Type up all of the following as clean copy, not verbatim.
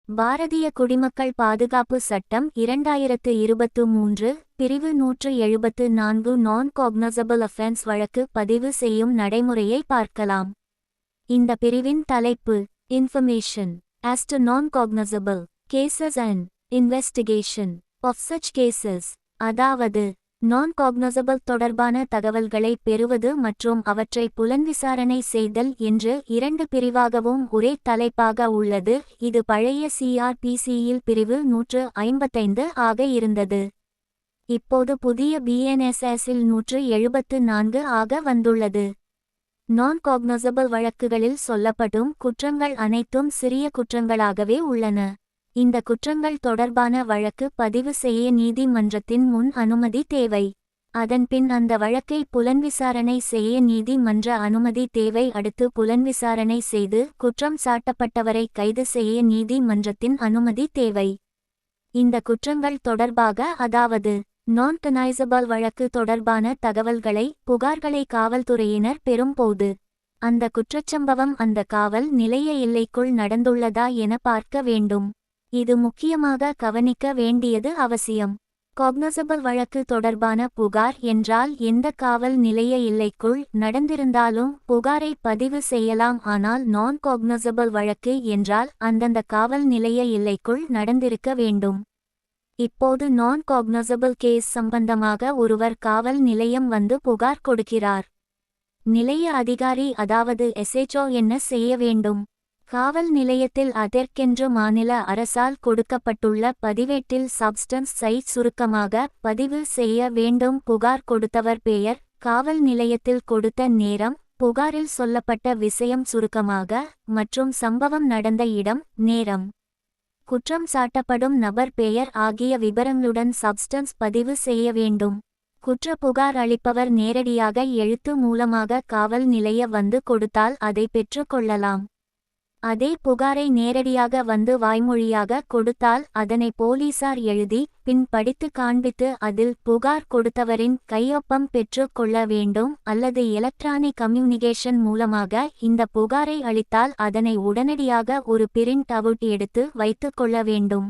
பாரதிய குடிமக்கள் பாதுகாப்பு சட்டம் 2023 பிரிவு 174 நான் காக்னசபிள் அஃபென்ஸ் வழக்கு பதிவு செய்யும் நடைமுறையை பார்க்கலாம். இந்த பிரிவின் தலைப்பு information as to non-cognizable cases and investigation of such cases, அதாவது நான்-காக்னசபிள் தொடர்பான தகவல்களை பெறுவது மற்றும் அவற்றை புலன்விசாரணை செய்தல் என்று இரண்டு பிரிவாகவும் ஒரே தலைப்பாக உள்ளது. இது பழைய CRPCயில் பிரிவு 155 ஆக இருந்தது. இப்போது புதிய BNSSல் 174 ஆக வந்துள்ளது. நான்-காக்னசபிள் வழக்குகளில் சொல்லப்படும் குற்றங்கள் அனைத்தும் சிறிய குற்றங்களாகவே உள்ளன. இந்த குற்றங்கள் தொடர்பான வழக்கு பதிவு செய்ய நீதிமன்றத்தின் முன் அனுமதி தேவை. அதன்பின் அந்த வழக்கை புலன்விசாரணை செய்ய நீதிமன்ற அனுமதி தேவை. அடுத்து புலன்விசாரணை செய்து குற்றம் சாட்டப்பட்டவரை கைது செய்ய நீதிமன்றத்தின் அனுமதி தேவை. இந்த குற்றங்கள் தொடர்பாக, அதாவது நான் கனைசபிள் வழக்கு தொடர்பான தகவல்களை, புகார்களை காவல்துறையினர் பெறும்போது அந்த குற்றச்சம்பவம் அந்த காவல் நிலைய எல்லைக்குள் நடந்துள்ளதா என பார்க்க வேண்டும். இது முக்கியமாக கவனிக்க வேண்டியது அவசியம். காக்னசபிள் வழக்கு தொடர்பான புகார் என்றால் எந்த காவல் நிலைய எல்லைக்குள் நடந்திருந்தாலும் புகாரை பதிவு செய்யலாம். ஆனால் நான் காக்னசபிள் வழக்கு என்றால் அந்தந்த காவல் நிலைய எல்லைக்குள் நடந்திருக்க வேண்டும். இப்போது நான் காக்னசபிள் கேஸ் சம்பந்தமாக ஒருவர் காவல் நிலையம் வந்து புகார் கொடுக்கிறார். நிலைய அதிகாரி, அதாவது SHO என்ன செய்ய வேண்டும்? காவல் நிலையத்தில் அதற்கென்று மாநில அரசால் கொடுக்கப்பட்டுள்ள பதிவேட்டில் சப்ஸ்டன்ஸ் சைட் சுருக்கமாக பதிவு செய்ய வேண்டும். புகார் கொடுத்தவர் பெயர், காவல் நிலையத்தில் கொடுத்த நேரம், புகாரில் சொல்லப்பட்ட விஷயம் சுருக்கமாக, மற்றும் சம்பவம் நடந்த இடம், நேரம், குற்றம் சாட்டப்படும் நபர் பெயர் ஆகிய விபரங்களுடன் சப்ஸ்டன்ஸ் பதிவு செய்ய வேண்டும். குற்ற புகார் அளிப்பவர் நேரடியாக எழுத்து மூலமாக காவல் நிலைய வந்து கொடுத்தால் அதை பெற்றுக்கொள்ளலாம். அதே புகாரை நேரடியாக வந்து வாய்மொழியாக கொடுத்தால் அதனை போலீசார் எழுதி பின் படித்து காண்பித்து அதில் புகார் கொடுத்தவரின் கையொப்பம் பெற்று கொள்ள வேண்டும். அல்லது எலக்ட்ரானிக் கம்யூனிகேஷன் மூலமாக இந்த புகாரை அளித்தால் அதனை உடனடியாக ஒரு பிரிண்ட் அவுட் எடுத்து வைத்து கொள்ள வேண்டும்.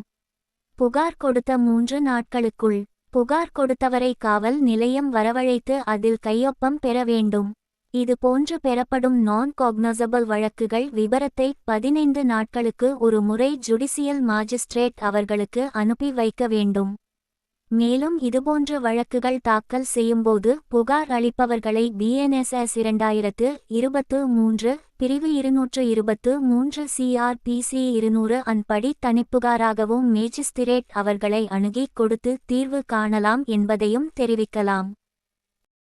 புகார் கொடுத்த 3 நாட்களுக்குள் புகார் கொடுத்தவரை காவல் நிலையம் வரவழைத்து அதில் கையொப்பம் பெற வேண்டும். இது போன்று பெறப்படும் நான் காக்னசபிள் வழக்குகள் விபரத்தை 15 நாட்களுக்கு ஒரு முறை ஜுடிசியல் மாஜிஸ்ட்ரேட் அவர்களுக்கு அனுப்பி வைக்க வேண்டும். மேலும் இதுபோன்ற வழக்குகள் தாக்கல் செய்யும்போது புகார் அளிப்பவர்களை BNSS 2023 பிரிவு 223 CRPC 200 அன்படி தனிப்புகாராகவும் மேஜிஸ்திரேட் அவர்களை அணுகி கொடுத்து தீர்வு காணலாம் என்பதையும் தெரிவிக்கலாம்.